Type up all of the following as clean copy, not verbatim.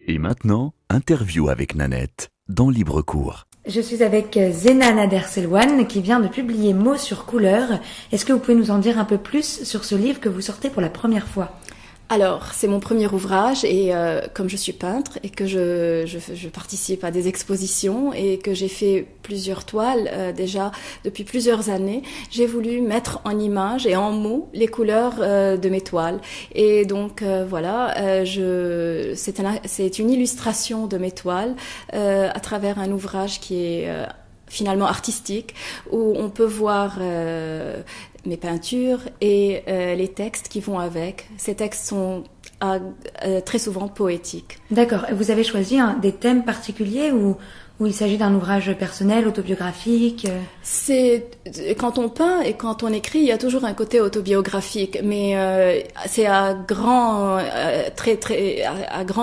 Et maintenant, interview avec Nanette, dans Libre Cours. Je suis avec Zena Nader-Selwan qui vient de publier Mots sur couleur. Est-ce que vous pouvez nous en dire un peu plus sur ce livre que vous sortez pour la première fois ? Alors, c'est mon premier ouvrage et comme je suis peintre et que je participe à des expositions et que j'ai fait plusieurs toiles déjà depuis plusieurs années, j'ai voulu mettre en images et en mots les couleurs de mes toiles. Et donc voilà, c'est une illustration de mes toiles à travers un ouvrage qui est finalement artistique, où on peut voir mes peintures et les textes qui vont avec. Ces textes sont très souvent poétiques. D'accord. Et vous avez choisi des thèmes particuliers ou il s'agit d'un ouvrage personnel, autobiographique ? C'est quand on peint et quand on écrit, il y a toujours un côté autobiographique, mais c'est à grand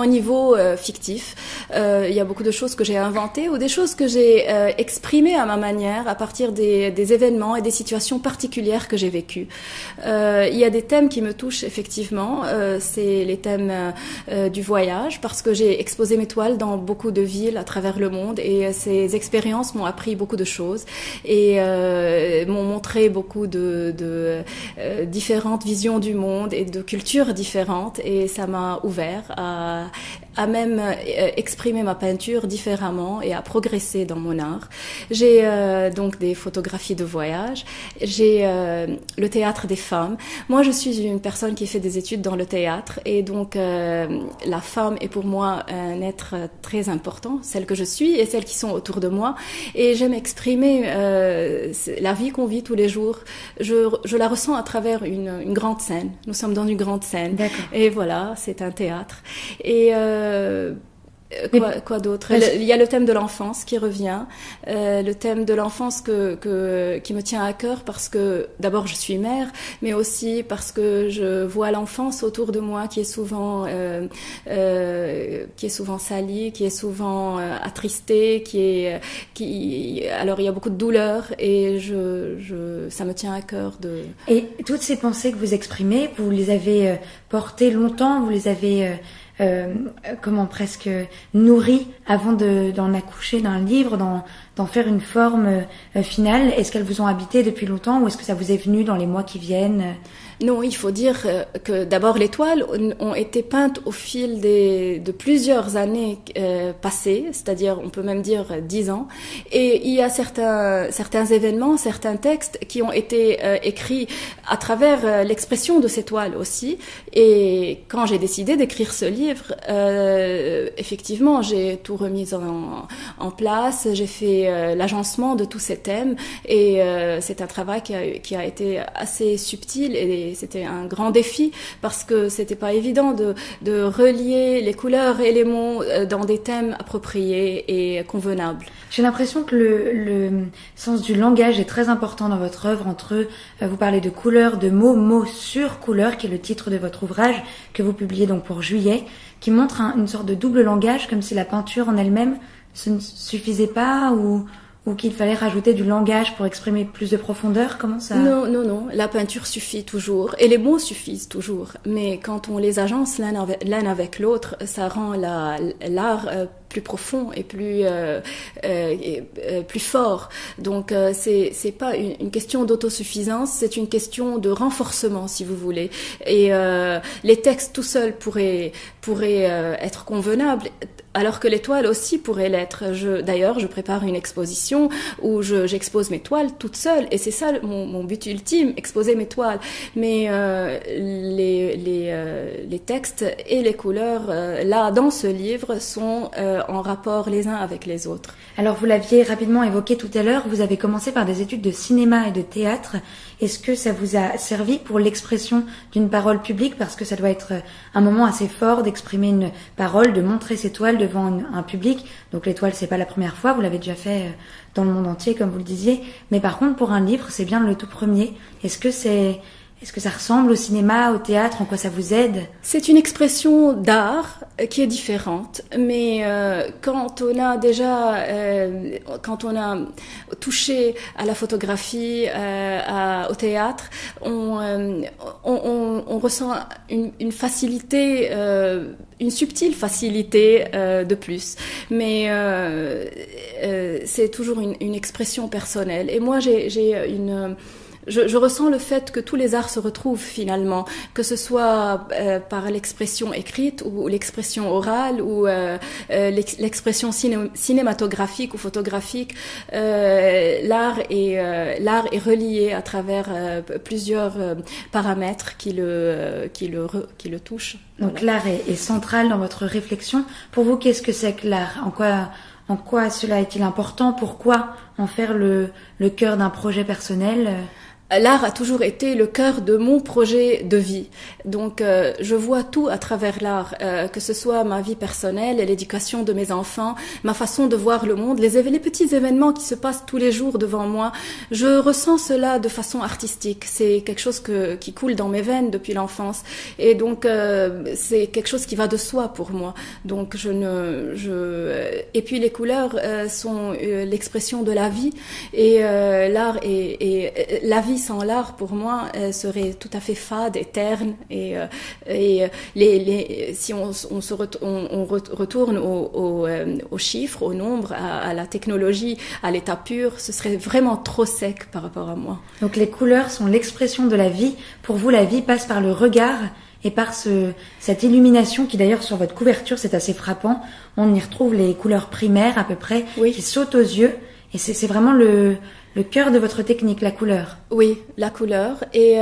niveau fictif. Il y a beaucoup de choses que j'ai inventées ou des choses que j'ai exprimées à ma manière à partir des événements et des situations particulières que j'ai vécues. Il y a des thèmes qui me touchent effectivement. C'est les thèmes du voyage, parce que j'ai exposé mes toiles dans beaucoup de villes à travers le monde. Et ces expériences m'ont appris beaucoup de choses et m'ont montré beaucoup de différentes visions du monde et de cultures différentes. Et ça m'a ouvert à même exprimer ma peinture différemment et à progresser dans mon art. J'ai donc des photographies de voyage. J'ai le théâtre des femmes. Moi, je suis une personne qui fait des études dans le théâtre et donc la femme est pour moi un être très important, celle que je suis et celles qui sont autour de moi. Et j'aime exprimer la vie qu'on vit tous les jours. Je la ressens à travers une grande scène. Nous sommes dans une grande scène. D'accord. Et voilà, c'est un théâtre. Et quoi d'autre ? Il y a le thème de l'enfance qui revient, le thème de l'enfance qui me tient à cœur parce que d'abord je suis mère, mais aussi parce que je vois l'enfance autour de moi qui est souvent salie, qui est souvent attristée, alors il y a beaucoup de douleur et ça me tient à cœur de. Et toutes ces pensées que vous exprimez, vous les avez portées longtemps, vous les avez presque nourries avant d'en accoucher d'un livre, d'en faire une forme finale. Est-ce qu'elles vous ont habité depuis longtemps ou est-ce que ça vous est venu dans les mois qui viennent ? Non, il faut dire que d'abord les toiles ont été peintes au fil de plusieurs années passées, c'est-à-dire on peut même dire 10 ans. Et il y a certains événements, certains textes qui ont été écrits à travers l'expression de ces toiles aussi. Et quand j'ai décidé d'écrire ce livre, effectivement, j'ai tout remis en place, j'ai fait l'agencement de tous ces thèmes et c'est un travail qui a été assez subtil et c'était un grand défi parce que c'était pas évident de relier les couleurs et les mots dans des thèmes appropriés et convenables. J'ai l'impression que le sens du langage est très important dans votre œuvre. Vous parlez de couleurs, de mots sur couleur, qui est le titre de votre ouvrage que vous publiez donc pour juillet, qui montre une sorte de double langage, comme si la peinture en elle-même ce ne suffisait pas ou qu'il fallait rajouter du langage pour exprimer plus de profondeur. Comment ça ? Non. La peinture suffit toujours et les mots suffisent toujours. Mais quand on les agence l'un avec l'autre, ça rend l'art plus profond et plus fort. Donc c'est pas une question d'autosuffisance, c'est une question de renforcement, si vous voulez. Et les textes tout seuls pourraient être convenables, alors que les toiles aussi pourraient l'être. D'ailleurs, je prépare une exposition où j'expose mes toiles toute seule, et c'est ça mon but ultime, exposer mes toiles. Mais les textes et les couleurs, là, dans ce livre, sont en rapport les uns avec les autres. Alors, vous l'aviez rapidement évoqué tout à l'heure, vous avez commencé par des études de cinéma et de théâtre. Est-ce que ça vous a servi pour l'expression d'une parole publique ? Parce que ça doit être un moment assez fort d'exprimer une parole, de montrer ses toiles devant un public. Donc les toiles, c'est pas la première fois, vous l'avez déjà fait dans le monde entier, comme vous le disiez. Mais par contre, pour un livre, c'est bien le tout premier. Est-ce Est-ce que ça ressemble au cinéma, au théâtre? En quoi ça vous aide? C'est une expression d'art qui est différente, mais quand on a touché à la photographie, au théâtre, on ressent une facilité, une subtile facilité de plus. Mais c'est toujours une expression personnelle. Et moi, je ressens le fait que tous les arts se retrouvent finalement, que ce soit par l'expression écrite ou l'expression orale ou l'expression cinématographique ou photographique. L'art est relié à travers plusieurs paramètres qui le touchent. Donc l'art est central dans votre réflexion. Pour vous, qu'est-ce que c'est que l'art? En quoi cela est-il important? Pourquoi en faire le cœur d'un projet personnel? L'art a toujours été le cœur de mon projet de vie. Donc, je vois tout à travers l'art, que ce soit ma vie personnelle, l'éducation de mes enfants, ma façon de voir le monde, les petits événements qui se passent tous les jours devant moi. Je ressens cela de façon artistique. C'est quelque chose qui coule dans mes veines depuis l'enfance. Et donc, c'est quelque chose qui va de soi pour moi. Donc, et puis les couleurs sont l'expression de la vie. Et l'art est la vie sans l'art, pour moi, serait tout à fait fade et terne. Et si on retourne aux chiffres, aux nombres, à la technologie, à l'état pur, ce serait vraiment trop sec par rapport à moi. Donc les couleurs sont l'expression de la vie. Pour vous, la vie passe par le regard et par cette illumination qui, d'ailleurs, sur votre couverture, c'est assez frappant. On y retrouve les couleurs primaires à peu près, oui, qui sautent aux yeux. Et c'est vraiment le cœur de votre technique, la couleur. Oui, la couleur. Et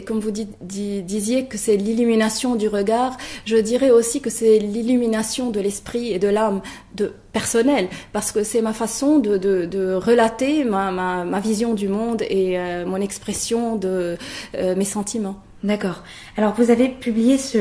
comme vous disiez que c'est l'illumination du regard, je dirais aussi que c'est l'illumination de l'esprit et de l'âme personnelle, parce que c'est ma façon de relater ma vision du monde et mon expression de mes sentiments. D'accord. Alors vous allez publier ce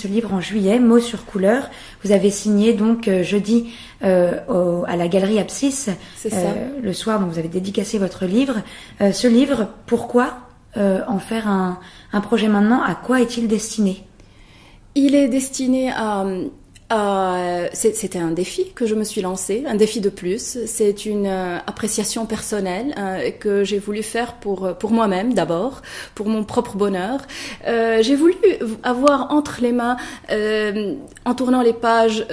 livre en juillet, Mots sur couleur. Vous avez signé donc jeudi à la galerie Abscisse. C'est ça. Le soir, donc vous avez dédicacé votre livre. Ce livre, pourquoi en faire un projet maintenant? À quoi est-il destiné? Il est destiné c'était un défi que je me suis lancé, un défi de plus. C'est une appréciation personnelle que j'ai voulu faire pour moi-même d'abord, pour mon propre bonheur. J'ai voulu avoir entre les mains, en tournant les pages,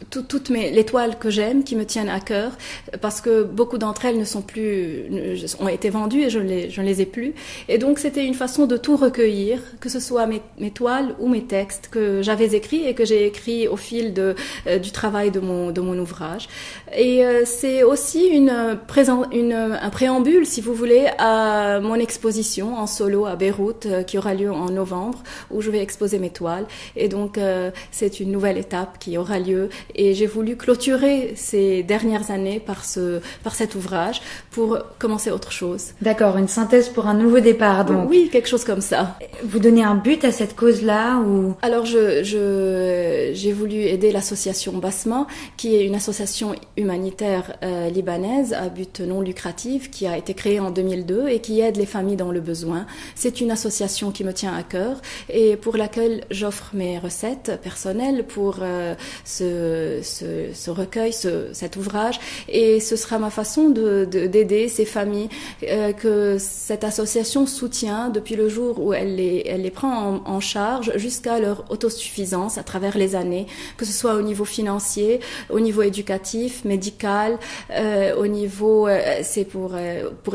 toutes les toiles que j'aime, qui me tiennent à cœur, parce que beaucoup d'entre elles ont été vendues et je ne les ai plus. Et donc c'était une façon de tout recueillir, que ce soit mes toiles ou mes textes que j'avais écrits et que j'ai écrits au fil du travail de mon ouvrage. Et c'est aussi un préambule, si vous voulez, à mon exposition en solo à Beyrouth, qui aura lieu en novembre, où je vais exposer mes toiles. Et donc, c'est une nouvelle étape qui aura lieu. Et j'ai voulu clôturer ces dernières années par cet ouvrage pour commencer autre chose. D'accord, une synthèse pour un nouveau départ, donc. Oui, quelque chose comme ça. Vous donnez un but à cette cause-là ou... Alors, j'ai voulu aider l'association Basma, qui est une association humanitaire libanaise à but non lucratif, qui a été créée en 2002 et qui aide les familles dans le besoin. C'est une association qui me tient à cœur et pour laquelle j'offre mes recettes personnelles pour ce recueil, cet ouvrage. Et ce sera ma façon d'aider ces familles que cette association soutient depuis le jour où elle les prend en charge jusqu'à leur autosuffisance à travers les années, que ce soit au niveau financier, au niveau éducatif, médical, au niveau, c'est pour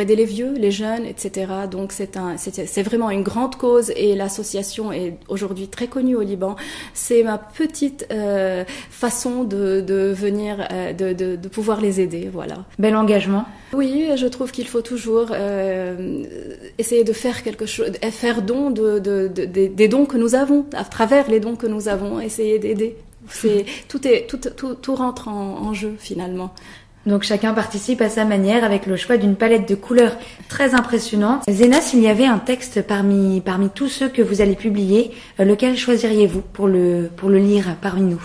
aider les vieux, les jeunes, etc. Donc c'est vraiment une grande cause et l'association est aujourd'hui très connue au Liban. C'est ma petite façon de venir, de pouvoir les aider, voilà. Bel engagement. Oui, je trouve qu'il faut toujours essayer de faire quelque chose, faire don des dons que nous avons, à travers les dons que nous avons, essayer d'aider. Tout rentre en jeu finalement. Donc chacun participe à sa manière avec le choix d'une palette de couleurs très impressionnante. Zéna, s'il y avait un texte parmi tous ceux que vous allez publier, lequel choisiriez-vous pour le lire parmi nous?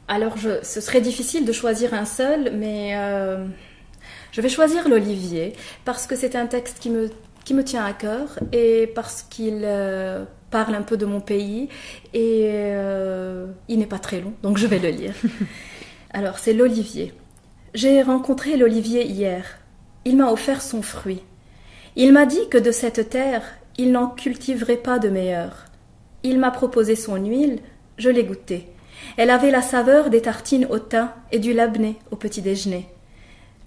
Alors ce serait difficile de choisir un seul, mais je vais choisir l'Olivier parce que c'est un texte qui me qui me tient à cœur et parce qu'il parle un peu de mon pays et il n'est pas très long, donc je vais le lire. Alors, c'est l'olivier. J'ai rencontré l'olivier hier. Il m'a offert son fruit. Il m'a dit que de cette terre, il n'en cultiverait pas de meilleure. Il m'a proposé son huile, je l'ai goûtée. Elle avait la saveur des tartines au thym et du labné au petit déjeuner.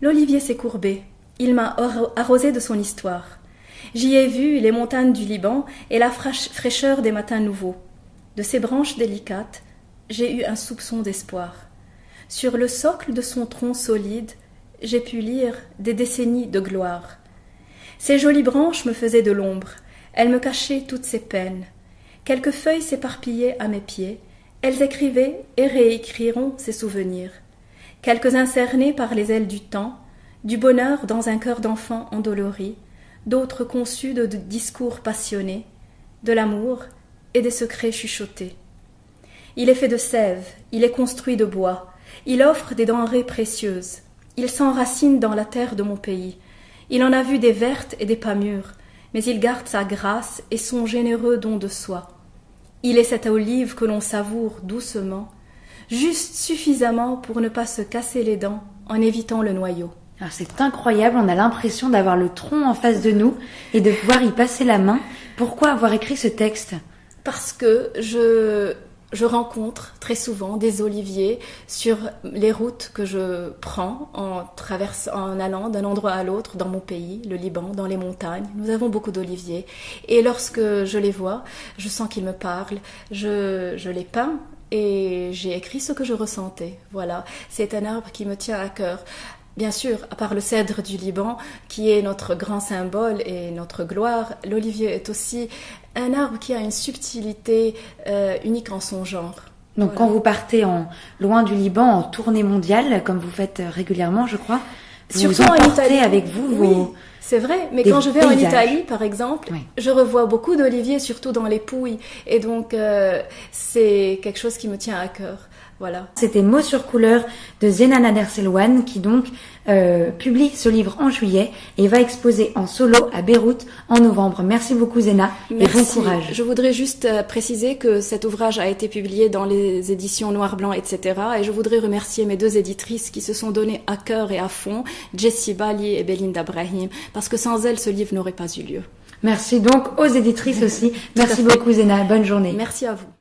L'olivier s'est courbé. Il m'a arrosé de son histoire. J'y ai vu les montagnes du Liban et la fraîcheur des matins nouveaux. De ses branches délicates, j'ai eu un soupçon d'espoir. Sur le socle de son tronc solide, j'ai pu lire des décennies de gloire. Ces jolies branches me faisaient de l'ombre, elles me cachaient toutes ses peines. Quelques feuilles s'éparpillaient à mes pieds, elles écrivaient et réécriront ses souvenirs. Quelques-uns cernés par les ailes du temps, du bonheur dans un cœur d'enfant endolori, d'autres conçus de discours passionnés, de l'amour et des secrets chuchotés. Il est fait de sève, il est construit de bois, il offre des denrées précieuses, il s'enracine dans la terre de mon pays, il en a vu des vertes et des pas mûres, mais il garde sa grâce et son généreux don de soi. Il est cette olive que l'on savoure doucement, juste suffisamment pour ne pas se casser les dents en évitant le noyau. Alors c'est incroyable, on a l'impression d'avoir le tronc en face de nous et de pouvoir y passer la main. Pourquoi avoir écrit ce texte ? Parce que je rencontre très souvent des oliviers sur les routes que je prends en allant d'un endroit à l'autre dans mon pays, le Liban, dans les montagnes. Nous avons beaucoup d'oliviers et lorsque je les vois, je sens qu'ils me parlent, je les peins et j'ai écrit ce que je ressentais. Voilà, c'est un arbre qui me tient à cœur. Bien sûr, à part le cèdre du Liban, qui est notre grand symbole et notre gloire, l'olivier est aussi un arbre qui a une subtilité unique en son genre. Donc quand vous partez loin du Liban en tournée mondiale, comme vous faites régulièrement, je crois, vous emportez avec vous vos... C'est vrai, mais quand je vais en Italie, par exemple, je revois beaucoup d'oliviers, surtout dans les Pouilles, et donc c'est quelque chose qui me tient à cœur. Voilà. C'était Mots sur couleur de Zena Nader-Selouane qui donc publie ce livre en juillet et va exposer en solo à Beyrouth en novembre. Merci beaucoup Zena et bon courage. Je voudrais juste préciser que cet ouvrage a été publié dans les éditions Noir Blanc, etc. Et je voudrais remercier mes deux éditrices qui se sont données à cœur et à fond, Jessie Bali et Belinda Brahim, parce que sans elles ce livre n'aurait pas eu lieu. Merci donc aux éditrices aussi. Merci beaucoup Zena, bonne journée. Merci à vous.